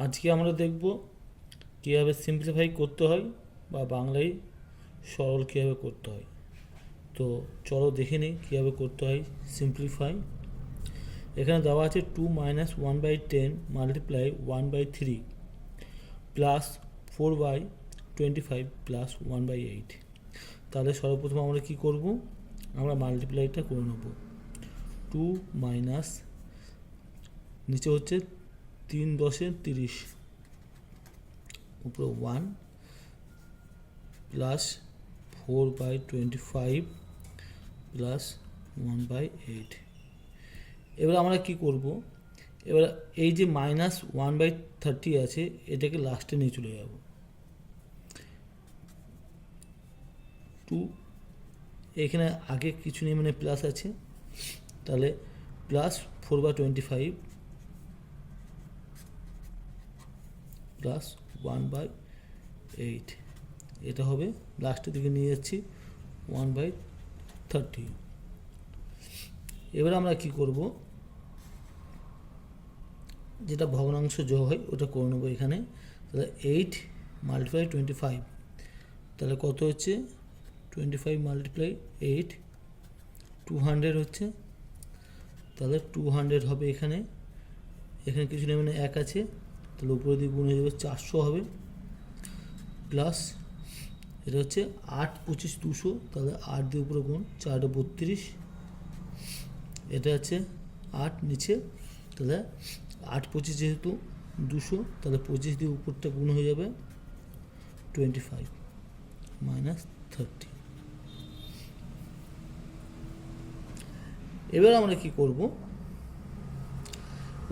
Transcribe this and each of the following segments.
আজকে আমরা দেখব কীভাবে সিম্পলিফাই করতে হয় বা বাংলায় সরল কীভাবে করতে হয়। তো চলো দেখে নিই কীভাবে করতে হয় সিম্পলিফাই। এখানে দেওয়া আছে 2 - 1/10 মাল্টিপ্লাই 1/3 প্লাস 4/25 প্লাস 1/8। তাহলে সর্বপ্রথম আমরা কি করব, আমরা মাল্টিপ্লাইটা করে নেব। 2 মাইনাস নিচে হচ্ছে 3 × 10 = 30 উপরে 1 প্লাস 4/25 প্লাস 1/8। এবার আমরা কি করব, এবার এই যে -1/30 আছে এটাকে লাস্টে নিয়ে চলে যাব। 2 এখানে আগে কিছু নেই মানে প্লাস আছে, তাহলে প্লাস 4/25 প্লাস 1/8, এটা হবে লাস্টের দিকে নিয়ে যাচ্ছি 1/30। এবার আমরা কি করব, যেটা ভগ্নাংশ যোগ হয় ওটা করে নেবো এখানে। তাহলে 8 × 25, তাহলে কত হচ্ছে 25 × 8 200 হচ্ছে। তাহলে 200 হবে এখানে, এখানে কিছু নেই মানে 1 আছে, তাহলে উপরে দিয়ে গুণ হয়ে যাবে 400 হবে। প্লাস এটা হচ্ছে 8 × 25 = 200, তাহলে 8 দিয়ে উপরে গুণ 4 × 32, এটা আছে 8 নিচে, তাহলে 8 × 25 যেহেতু 200, তাহলে 25 দিয়ে উপরটা গুণ হয়ে যাবে 25 - 30। এবার আমরা কি করব,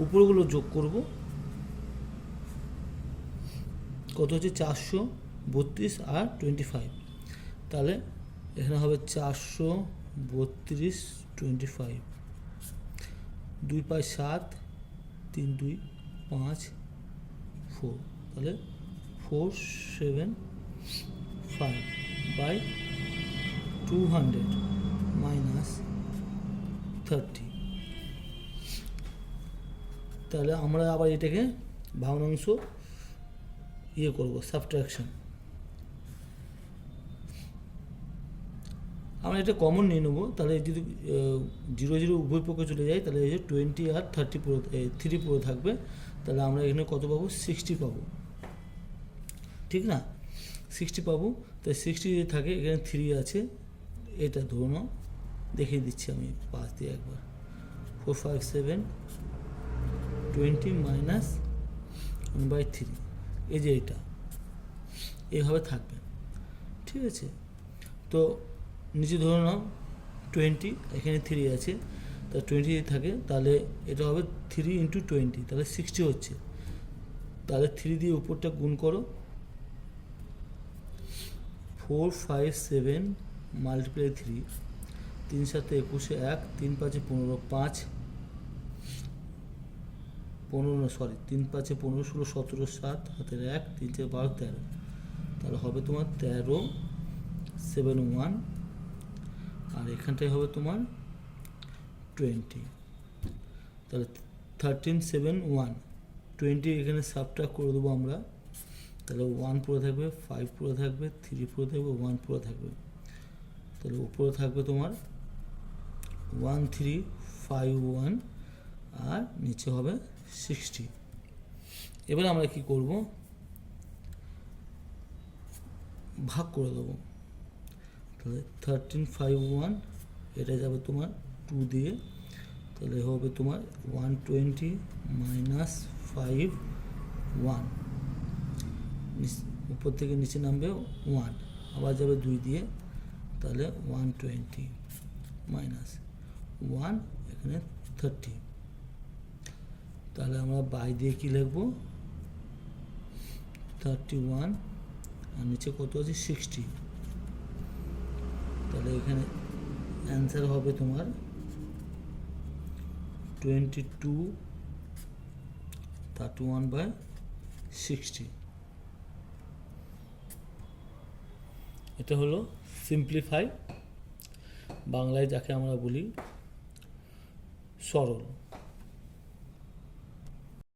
উপরগুলো যোগ করব। কত হচ্ছে 432 আর 25, তাহলে এখানে হবে 432 25, 2 × 5 = 7, 3 × 2 = 5, 4, তাহলে 475/200 - 30। তাহলে আমরা আবার এটাকে ভগ্নাংশ করব, সাবট্রাকশন। আমরা এটা কমন নিয়ে নেবো, তাহলে যদি 0 0 উভয় পক্ষে চলে যায় তাহলে এই যে 20 আর 30 পুরো 3 পুরো থাকবে। তাহলে আমরা এখানে কত পাবো, 60 পাবো, ঠিক না? 60 পাবো। তাই 60 যদি থাকে, এখানে 3 আছে, এটা ধরো নাও, দেখিয়ে দিচ্ছি আমি 5 দিয়ে একবার। 4 5 7 20 - 1/3, এই যে এটা এইভাবে থাকবে, ঠিক আছে? তো নিচে ধরে নাও 20, এখানে 3 আছে, তা 20 যদি থাকে তাহলে এটা হবে 3 × 20, তাহলে 60 হচ্ছে। তাহলে 3 দিয়ে উপরটা গুণ করো, 4 5 7 × 3, 3 7 21, 1 3 5 15, 5 15 সরি 3 5 15 16 17 7 হাতের 1 3 4 12 13, তাহলে হবে তোমার 13 7 1, আর এখানটায় হবে তোমার 20, তাহলে 13 7 1 20 এখানে সাবট্রাক্ট করে দেবো আমরা। তাহলে 1 পুরো থাকবে, 5 পুরো থাকবে, 3 পুরো থাকবে, 1 পুরো থাকবে। তাহলে উপরে থাকবে তোমার 1 3 5 1, আর নিচে হবে 60। এবার আমরা কি করব, ভাগ করে দেবো। তাহলে 13 5 1 এটা যাবে তোমার 2 দিয়ে, তাহলে হবে তোমার 120 - 5 1, উপর থেকে নিচে নামবে 1, আবার যাবে 2 দিয়ে, তাহলে 120 - 1 এখানে 30। তাহলে আমরা বাই দিয়ে কি লিখবো, 31, আর নিচে কত আছে 60। তাহলে এখানে অ্যান্সার হবে তোমার 22 31/60। এটা হলো সিম্পলিফাই, বাংলায় যাকে আমরা বলি সরল।